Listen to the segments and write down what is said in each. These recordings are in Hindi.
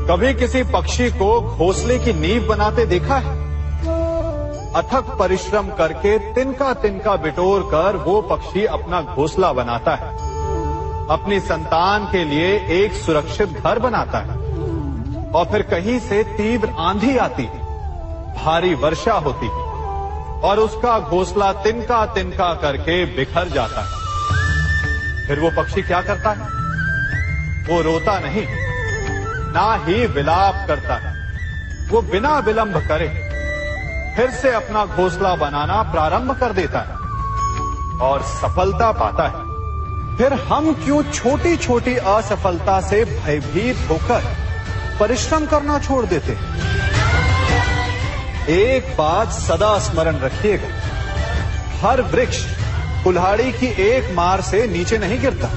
कभी किसी पक्षी को घोंसले की नींव बनाते देखा है? अथक परिश्रम करके तिनका तिनका बिटोर कर वो पक्षी अपना घोंसला बनाता है, अपनी संतान के लिए एक सुरक्षित घर बनाता है। और फिर कहीं से तीव्र आंधी आती है, भारी वर्षा होती है और उसका घोंसला तिनका तिनका करके बिखर जाता है। फिर वो पक्षी क्या करता है? वो रोता नहीं, ना ही विलाप करता है। वो बिना विलंब करे फिर से अपना घोंसला बनाना प्रारंभ कर देता है और सफलता पाता है। फिर हम क्यों छोटी छोटी असफलता से भयभीत होकर परिश्रम करना छोड़ देते हैं? एक बात सदा स्मरण रखिएगा, हर वृक्ष कुल्हाड़ी की एक मार से नीचे नहीं गिरता,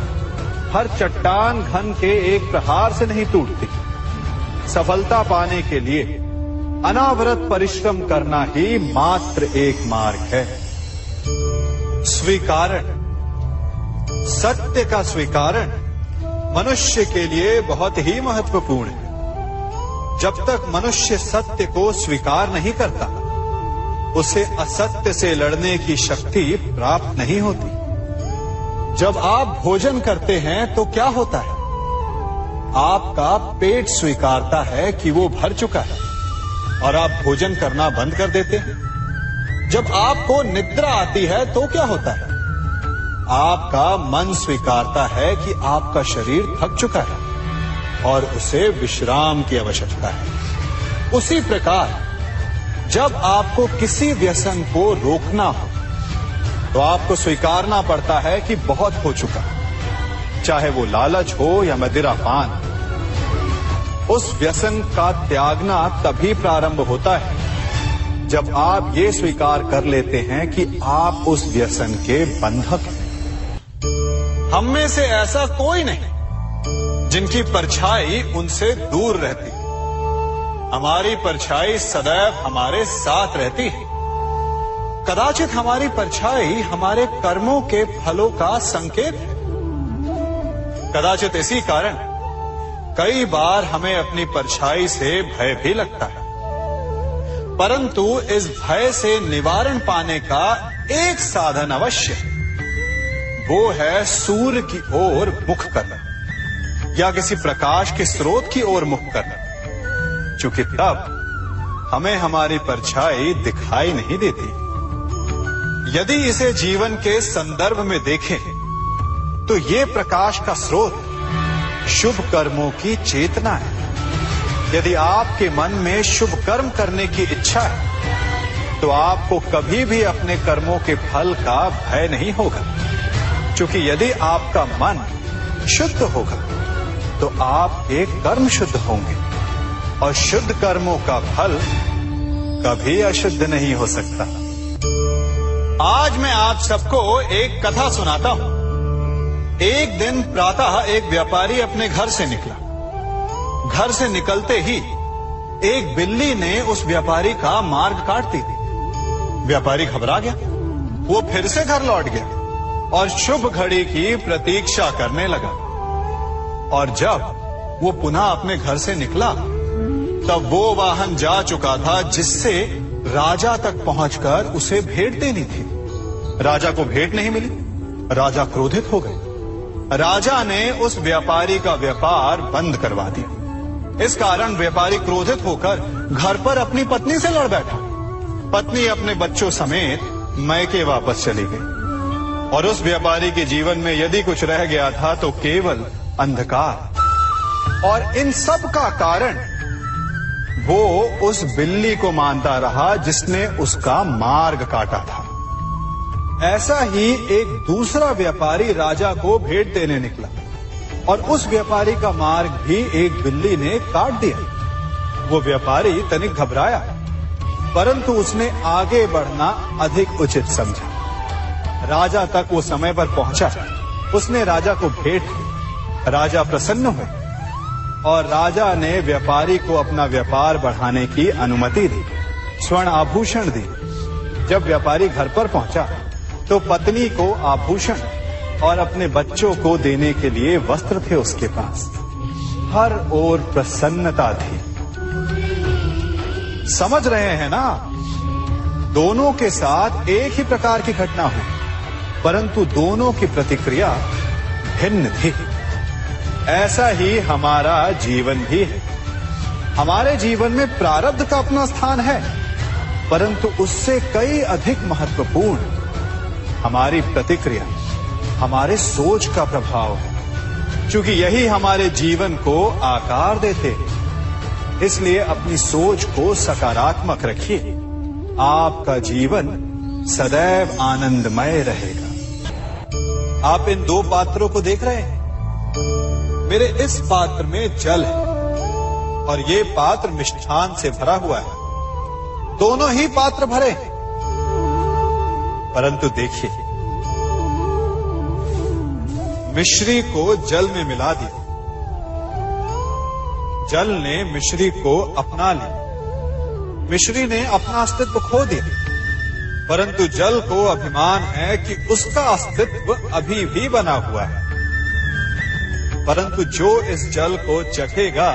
हर चट्टान घन के एक प्रहार से नहीं टूटती। सफलता पाने के लिए अनावरत परिश्रम करना ही मात्र एक मार्ग है। स्वीकारण, सत्य का स्वीकारण मनुष्य के लिए बहुत ही महत्वपूर्ण है। जब तक मनुष्य सत्य को स्वीकार नहीं करता, उसे असत्य से लड़ने की शक्ति प्राप्त नहीं होती। जब आप भोजन करते हैं तो क्या होता है? आपका पेट स्वीकारता है कि वो भर चुका है और आप भोजन करना बंद कर देते हैं। जब आपको निद्रा आती है तो क्या होता है? आपका मन स्वीकारता है कि आपका शरीर थक चुका है और उसे विश्राम की आवश्यकता है। उसी प्रकार जब आपको किसी व्यसन को रोकना हो तो आपको स्वीकारना पड़ता है कि बहुत हो चुका, चाहे वो लालच हो या मदिरापान। उस व्यसन का त्यागना तभी प्रारंभ होता है जब आप ये स्वीकार कर लेते हैं कि आप उस व्यसन के बंधक हैं। हम में से ऐसा कोई नहीं जिनकी परछाई उनसे दूर रहती। हमारी परछाई सदैव हमारे साथ रहती है। कदाचित हमारी परछाई हमारे कर्मों के फलों का संकेत है। कदाचित इसी कारण कई बार हमें अपनी परछाई से भय भी लगता है, परंतु इस भय से निवारण पाने का एक साधन अवश्य है। वो है सूर्य की ओर मुख करना या किसी प्रकाश के स्रोत की ओर मुख करना, क्योंकि तब हमें हमारी परछाई दिखाई नहीं देती। यदि इसे जीवन के संदर्भ में देखें तो ये प्रकाश का स्रोत शुभ कर्मों की चेतना है। यदि आपके मन में शुभ कर्म करने की इच्छा है तो आपको कभी भी अपने कर्मों के फल का भय नहीं होगा, क्योंकि यदि आपका मन शुद्ध होगा तो आपके कर्म शुद्ध होंगे और शुद्ध कर्मों का फल कभी अशुद्ध नहीं हो सकता। आज मैं आप सबको एक कथा सुनाता हूं। एक दिन प्रातः एक व्यापारी अपने घर से निकला। घर से निकलते ही एक बिल्ली ने उस व्यापारी का मार्ग काट दी। व्यापारी घबरा गया, वो फिर से घर लौट गया और शुभ घड़ी की प्रतीक्षा करने लगा। और जब वो पुनः अपने घर से निकला तब वो वाहन जा चुका था जिससे राजा तक पहुंचकर उसे भेंट देनी थी। राजा को भेंट नहीं मिली। राजा क्रोधित हो गए। राजा ने उस व्यापारी का व्यापार बंद करवा दिया। इस कारण व्यापारी क्रोधित होकर घर पर अपनी पत्नी से लड़ बैठा। पत्नी अपने बच्चों समेत मैके वापस चली गई और उस व्यापारी के जीवन में यदि कुछ रह गया था तो केवल अंधकार। और इन सब का कारण वो उस बिल्ली को मानता रहा जिसने उसका मार्ग काटा था। ऐसा ही एक दूसरा व्यापारी राजा को भेंट देने निकला और उस व्यापारी का मार्ग भी एक बिल्ली ने काट दिया। वो व्यापारी तनिक घबराया, परंतु उसने आगे बढ़ना अधिक उचित समझा। राजा तक वो समय पर पहुंचा। उसने राजा को भेंट दी। राजा प्रसन्न हुए और राजा ने व्यापारी को अपना व्यापार बढ़ाने की अनुमति दी, स्वर्ण आभूषण दी। जब व्यापारी घर पर पहुंचा तो पत्नी को आभूषण और अपने बच्चों को देने के लिए वस्त्र थे उसके पास। हर ओर प्रसन्नता थी। समझ रहे हैं ना, दोनों के साथ एक ही प्रकार की घटना हुई, परंतु दोनों की प्रतिक्रिया भिन्न थी। ऐसा ही हमारा जीवन भी है। हमारे जीवन में प्रारब्ध का अपना स्थान है, परंतु उससे कई अधिक महत्वपूर्ण हमारी प्रतिक्रिया, हमारे सोच का प्रभाव है। क्योंकि यही हमारे जीवन को आकार देते हैं। इसलिए अपनी सोच को सकारात्मक रखिए। आपका जीवन सदैव आनंदमय रहेगा। आप इन दो पात्रों को देख रहे हैं। मेरे इस पात्र में जल है और ये पात्र मिष्ठान से भरा हुआ है। दोनों ही पात्र भरे हैं, परंतु देखिए, मिश्री को जल में मिला दिया, जल ने मिश्री को अपना लिया, मिश्री ने अपना अस्तित्व खो दिया। परंतु जल को अभिमान है कि उसका अस्तित्व अभी भी बना हुआ है। परंतु जो इस जल को चखेगा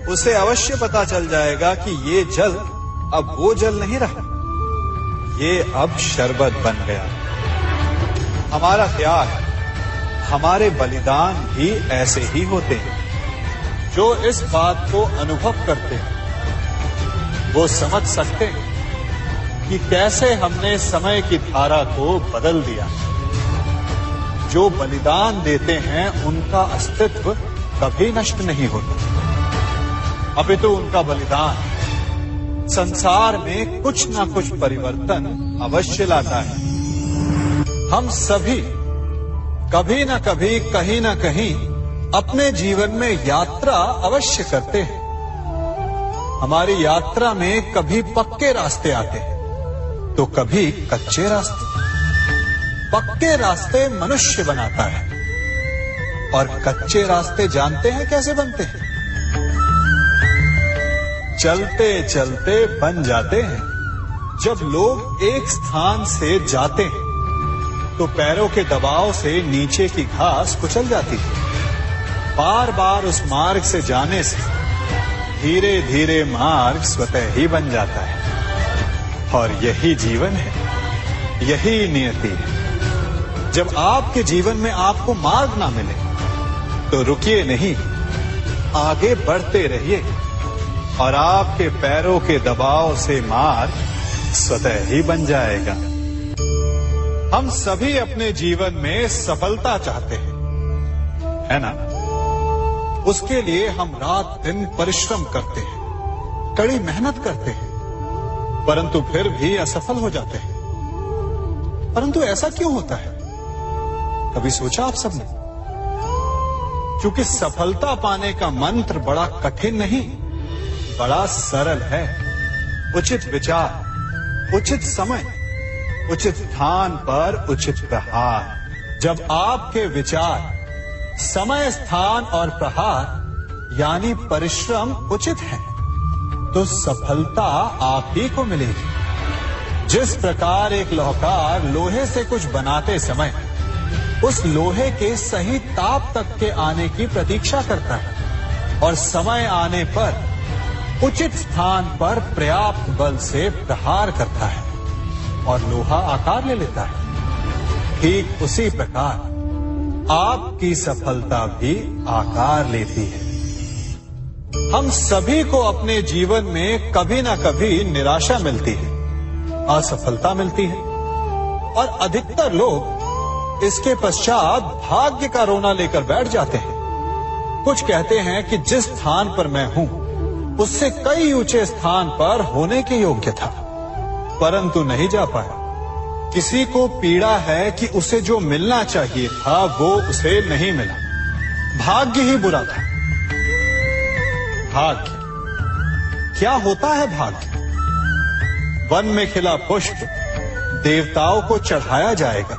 उसे अवश्य पता चल जाएगा कि ये जल अब वो जल नहीं रहा, ये अब शरबत बन गया। हमारा त्याग, हमारे बलिदान भी ऐसे ही होते हैं। जो इस बात को अनुभव करते हैं वो समझ सकते हैं कि कैसे हमने समय की धारा को बदल दिया। जो बलिदान देते हैं उनका अस्तित्व कभी नष्ट नहीं होता, अपितु उनका बलिदान संसार में कुछ ना कुछ परिवर्तन अवश्य लाता है। हम सभी कभी न कभी, कहीं न कहीं अपने जीवन में यात्रा अवश्य करते हैं। हमारी यात्रा में कभी पक्के रास्ते आते हैं तो कभी कच्चे रास्ते। पक्के रास्ते मनुष्य बनाता है और कच्चे रास्ते जानते हैं कैसे बनते हैं? चलते चलते बन जाते हैं। जब लोग एक स्थान से जाते हैं तो पैरों के दबाव से नीचे की घास कुचल जाती है। बार बार उस मार्ग से जाने से धीरे धीरे मार्ग स्वतः ही बन जाता है। और यही जीवन है, यही नियति है। जब आपके जीवन में आपको मार्ग ना मिले तो रुकिए नहीं, आगे बढ़ते रहिए और आपके पैरों के दबाव से मार्ग स्वतः ही बन जाएगा। हम सभी अपने जीवन में सफलता चाहते हैं, है ना? उसके लिए हम रात दिन परिश्रम करते हैं, कड़ी मेहनत करते हैं, परंतु फिर भी असफल हो जाते हैं। परंतु ऐसा क्यों होता है? कभी सोचा आप सबने? क्योंकि सफलता पाने का मंत्र बड़ा कठिन नहीं, बड़ा सरल है। उचित विचार, उचित समय, उचित स्थान पर उचित प्रहार। जब आपके विचार, समय, स्थान और प्रहार यानी परिश्रम उचित है तो सफलता आप ही को मिलेगी। जिस प्रकार एक लोहार लोहे से कुछ बनाते समय उस लोहे के सही ताप तक के आने की प्रतीक्षा करता है और समय आने पर उचित स्थान पर पर्याप्त बल से प्रहार करता है और लोहा आकार ले लेता है, ठीक उसी प्रकार आपकी सफलता भी आकार लेती है। हम सभी को अपने जीवन में कभी ना कभी निराशा मिलती है, असफलता मिलती है और अधिकतर लोग इसके पश्चात भाग्य का रोना लेकर बैठ जाते हैं। कुछ कहते हैं कि जिस स्थान पर मैं हूं उससे कई ऊंचे स्थान पर होने के योग्य था, परंतु नहीं जा पाया। किसी को पीड़ा है कि उसे जो मिलना चाहिए था वो उसे नहीं मिला, भाग्य ही बुरा था। भाग्य क्या होता है? भाग्य वन में खिला पुष्प देवताओं को चढ़ाया जाएगा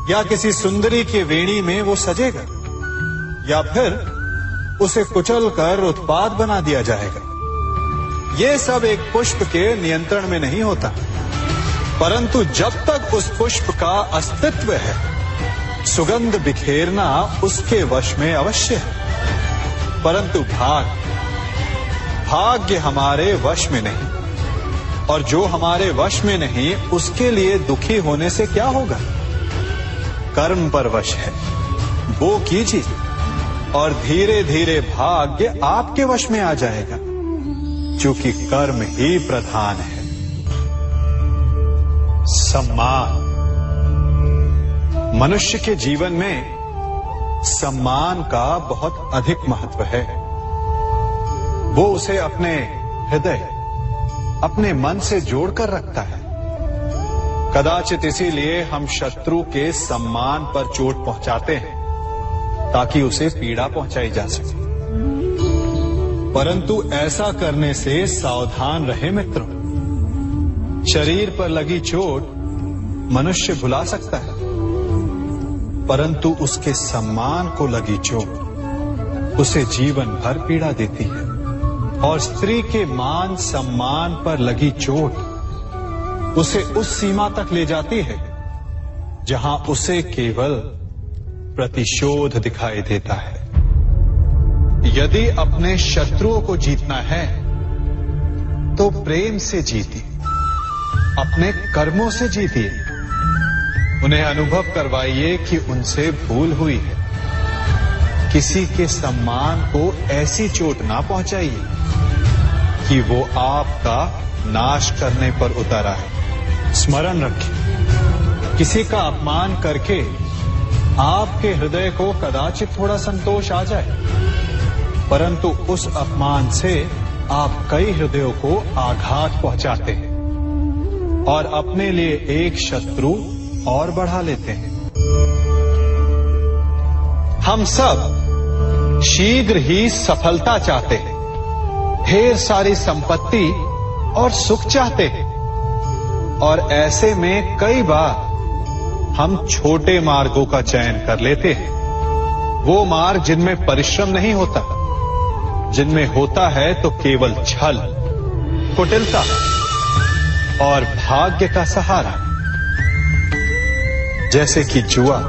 या किसी सुंदरी की वेणी में वो सजेगा या फिर उसे कुचलकर उत्पाद बना दिया जाएगा। ये सब एक पुष्प के नियंत्रण में नहीं होता, परंतु जब तक उस पुष्प का अस्तित्व है सुगंध बिखेरना उसके वश में अवश्य है। परंतु भाग्य हमारे वश में नहीं, और जो हमारे वश में नहीं उसके लिए दुखी होने से क्या होगा। कर्म पर वश है, वो कीजिए और धीरे धीरे भाग्य आपके वश में आ जाएगा, क्योंकि कर्म ही प्रधान है। सम्मान, मनुष्य के जीवन में सम्मान का बहुत अधिक महत्व है। वो उसे अपने हृदय, अपने मन से जोड़कर रखता है। कदाचित इसीलिए हम शत्रु के सम्मान पर चोट पहुंचाते हैं ताकि उसे पीड़ा पहुंचाई जा सके। परंतु ऐसा करने से सावधान रहे मित्रों। शरीर पर लगी चोट मनुष्य भुला सकता है, परंतु उसके सम्मान को लगी चोट उसे जीवन भर पीड़ा देती है। और स्त्री के मान सम्मान पर लगी चोट उसे उस सीमा तक ले जाती है जहां उसे केवल प्रतिशोध दिखाई देता है। यदि अपने शत्रुओं को जीतना है तो प्रेम से जीतिए, अपने कर्मों से जीतिए। उन्हें अनुभव करवाइए कि उनसे भूल हुई है। किसी के सम्मान को ऐसी चोट ना पहुंचाइए कि वो आपका नाश करने पर उतरा है। स्मरण रखें, किसी का अपमान करके आपके हृदय को कदाचित थोड़ा संतोष आ जाए, परंतु उस अपमान से आप कई हृदयों को आघात पहुंचाते हैं और अपने लिए एक शत्रु और बढ़ा लेते हैं। हम सब शीघ्र ही सफलता चाहते हैं, ढेर सारी संपत्ति और सुख चाहते हैं, और ऐसे में कई बार हम छोटे मार्गों का चयन कर लेते हैं। वो मार्ग जिनमें परिश्रम नहीं होता, जिनमें होता है तो केवल छल, कुटिलता और भाग्य का सहारा। जैसे कि जुआ।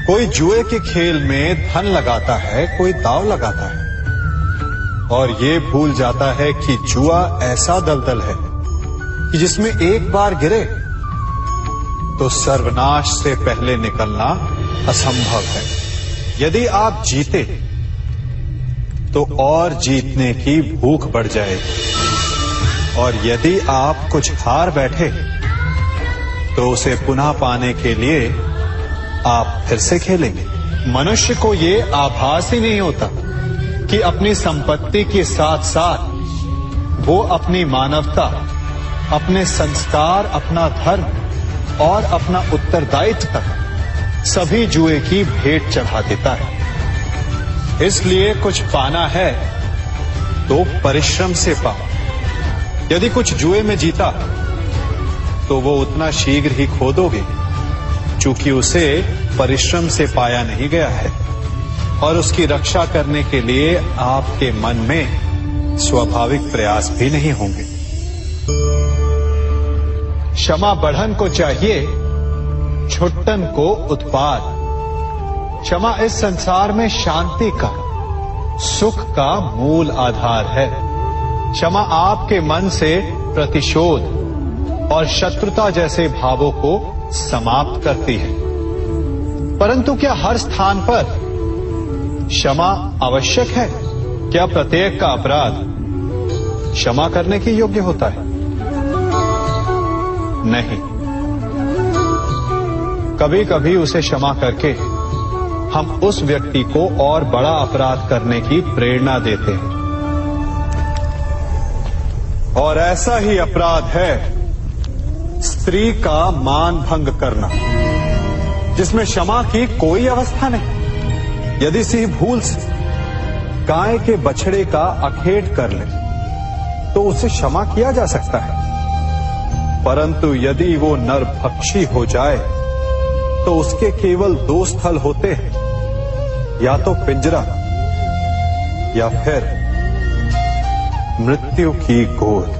कोई जुए के खेल में धन लगाता है, कोई दांव लगाता है और ये भूल जाता है कि जुआ ऐसा दलदल है कि जिसमें एक बार गिरे तो सर्वनाश से पहले निकलना असंभव है। यदि आप जीते तो और जीतने की भूख बढ़ जाएगी, और यदि आप कुछ हार बैठे तो उसे पुनः पाने के लिए आप फिर से खेलेंगे। मनुष्य को ये आभास ही नहीं होता कि अपनी संपत्ति के साथ साथ वो अपनी मानवता, अपने संस्कार, अपना धर्म और अपना उत्तरदायित्व तक सभी जुए की भेंट चढ़ा देता है। इसलिए कुछ पाना है तो परिश्रम से पाओ। यदि कुछ जुए में जीता तो वो उतना शीघ्र ही खो दोगे, चूंकि उसे परिश्रम से पाया नहीं गया है, और उसकी रक्षा करने के लिए आपके मन में स्वाभाविक प्रयास भी नहीं होंगे। क्षमा बढ़न को चाहिए, छुट्टन को उत्पाद। क्षमा इस संसार में शांति का, सुख का मूल आधार है। क्षमा आपके मन से प्रतिशोध और शत्रुता जैसे भावों को समाप्त करती है। परंतु क्या हर स्थान पर क्षमा आवश्यक है? क्या प्रत्येक का अपराध क्षमा करने के योग्य होता है? नहीं। कभी कभी उसे क्षमा करके हम उस व्यक्ति को और बड़ा अपराध करने की प्रेरणा देते हैं, और ऐसा ही अपराध है स्त्री का मान भंग करना, जिसमें क्षमा की कोई अवस्था नहीं। यदि सिंह भूल से गाय के बछड़े का अखेट कर ले तो उसे क्षमा किया जा सकता है, परंतु यदि वो नरभक्षी हो जाए तो उसके केवल दो स्थल होते हैं, या तो पिंजरा या फिर मृत्यु की गोद।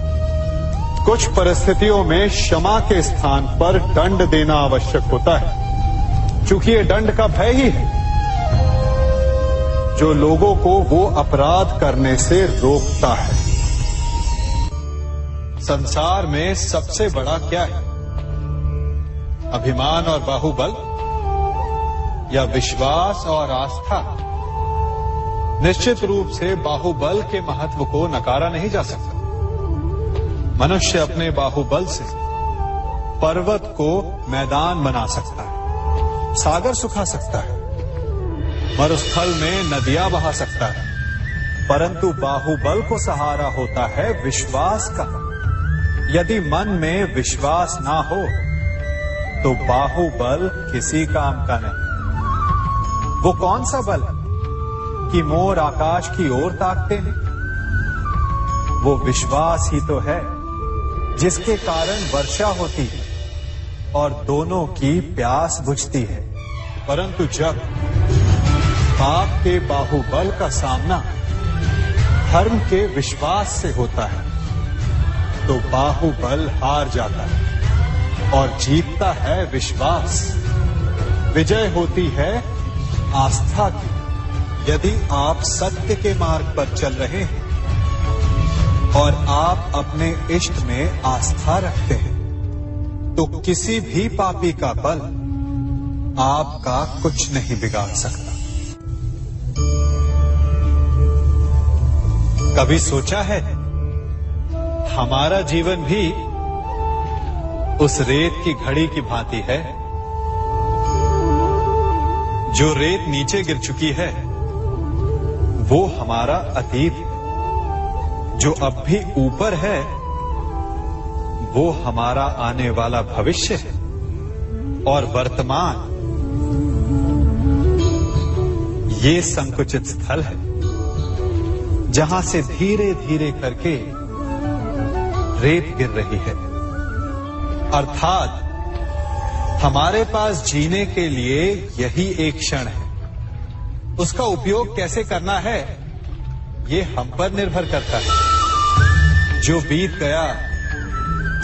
कुछ परिस्थितियों में क्षमा के स्थान पर दंड देना आवश्यक होता है, चूंकि ये दंड का भय ही है। जो लोगों को वो अपराध करने से रोकता है। संसार में सबसे बड़ा क्या है? अभिमान और बाहुबल या विश्वास और आस्था? निश्चित रूप से बाहुबल के महत्व को नकारा नहीं जा सकता। मनुष्य अपने बाहुबल से पर्वत को मैदान बना सकता है, सागर सुखा सकता है, मरुस्थल में नदियां बहा सकता है, परंतु बाहुबल को सहारा होता है विश्वास का। यदि मन में विश्वास ना हो तो बाहुबल किसी काम का नहीं। वो कौन सा बल है कि मोर आकाश की ओर ताकते हैं? वो विश्वास ही तो है जिसके कारण वर्षा होती है और दोनों की प्यास बुझती है। परंतु जब आपके बाहुबल का सामना धर्म के विश्वास से होता है तो बाहुबल हार जाता है और जीतता है विश्वास। विजय होती है आस्था की। यदि आप सत्य के मार्ग पर चल रहे हैं और आप अपने इष्ट में आस्था रखते हैं तो किसी भी पापी का बल आपका कुछ नहीं बिगाड़ सकता। कभी सोचा है हमारा जीवन भी उस रेत की घड़ी की भांति है? जो रेत नीचे गिर चुकी है वो हमारा अतीत है, जो अब भी ऊपर है वो हमारा आने वाला भविष्य है, और वर्तमान ये संकुचित स्थल है जहां से धीरे धीरे करके रेत गिर रही है। अर्थात हमारे पास जीने के लिए यही एक क्षण है। उसका उपयोग कैसे करना है ये हम पर निर्भर करता है। जो बीत गया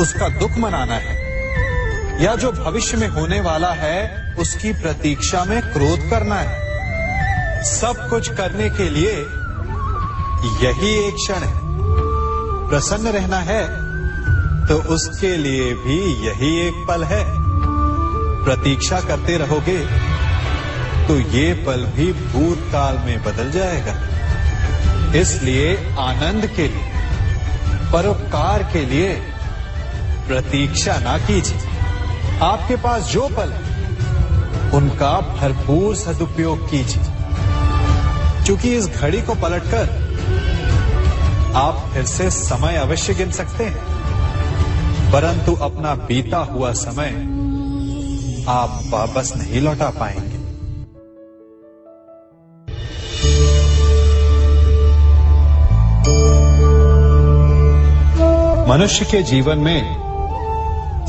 उसका दुख मनाना है या जो भविष्य में होने वाला है उसकी प्रतीक्षा में क्रोध करना है। सब कुछ करने के लिए यही एक क्षण है। प्रसन्न रहना है तो उसके लिए भी यही एक पल है। प्रतीक्षा करते रहोगे तो ये पल भी भूतकाल में बदल जाएगा। इसलिए आनंद के लिए, परोपकार के लिए प्रतीक्षा ना कीजिए। आपके पास जो पल है उनका भरपूर सदुपयोग कीजिए, क्योंकि इस घड़ी को पलटकर आप फिर से समय अवश्य गिन सकते हैं, परंतु अपना बीता हुआ समय आप वापस नहीं लौटा पाएंगे। मनुष्य के जीवन में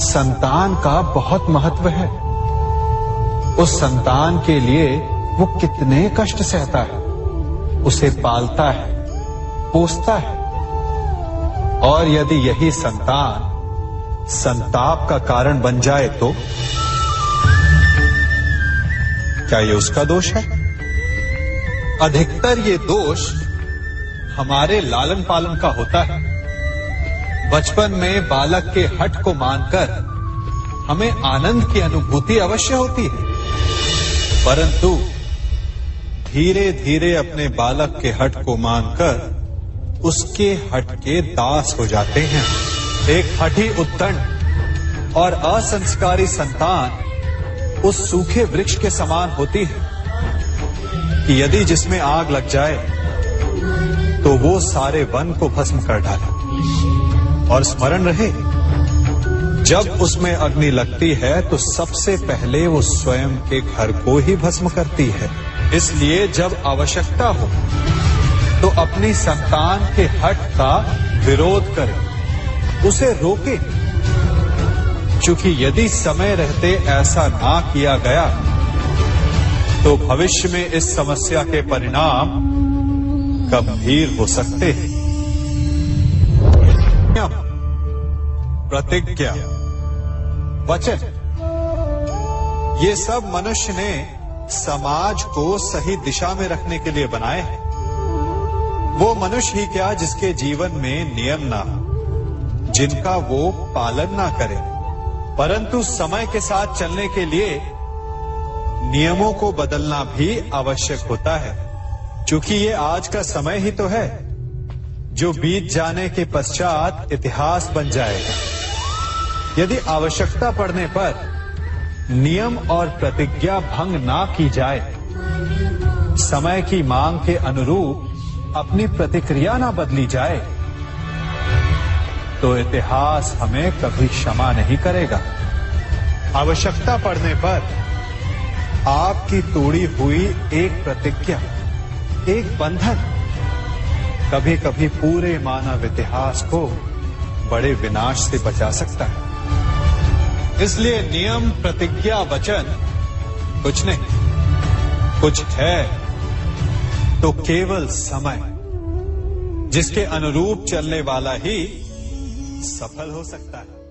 संतान का बहुत महत्व है। उस संतान के लिए वो कितने कष्ट सहता है, उसे पालता है, पोसता है, और यदि यही संतान संताप का कारण बन जाए तो क्या ये उसका दोष है? अधिकतर ये दोष हमारे लालन पालन का होता है। बचपन में बालक के हठ को मानकर हमें आनंद की अनुभूति अवश्य होती है, परंतु धीरे धीरे अपने बालक के हठ को मानकर उसके हठ के दास हो जाते हैं। एक हठी उद्दंड और असंस्कारी संतान उस सूखे वृक्ष के समान होती है कि यदि जिसमें आग लग जाए तो वो सारे वन को भस्म कर डाले। और स्मरण रहे, जब उसमें अग्नि लगती है तो सबसे पहले वो स्वयं के घर को ही भस्म करती है। इसलिए जब आवश्यकता हो तो अपनी संतान के हठ का विरोध करें, उसे रोके, क्योंकि यदि समय रहते ऐसा ना किया गया तो भविष्य में इस समस्या के परिणाम गंभीर हो सकते हैं। प्रतिज्ञा, वचन, ये सब मनुष्य ने समाज को सही दिशा में रखने के लिए बनाए हैं। वो मनुष्य ही क्या जिसके जीवन में नियम ना हो, जिनका वो पालन ना करे, परंतु समय के साथ चलने के लिए नियमों को बदलना भी आवश्यक होता है, क्योंकि ये आज का समय ही तो है जो बीत जाने के पश्चात इतिहास बन जाएगा। यदि आवश्यकता पड़ने पर नियम और प्रतिज्ञा भंग ना की जाए, समय की मांग के अनुरूप अपनी प्रतिक्रिया ना बदली जाए, तो इतिहास हमें कभी क्षमा नहीं करेगा। आवश्यकता पड़ने पर आपकी तोड़ी हुई एक प्रतिज्ञा, एक बंधन कभी कभी पूरे मानव इतिहास को बड़े विनाश से बचा सकता है। इसलिए नियम, प्रतिज्ञा, वचन कुछ नहीं, कुछ है तो केवल समय, जिसके अनुरूप चलने वाला ही सफल हो सकता है।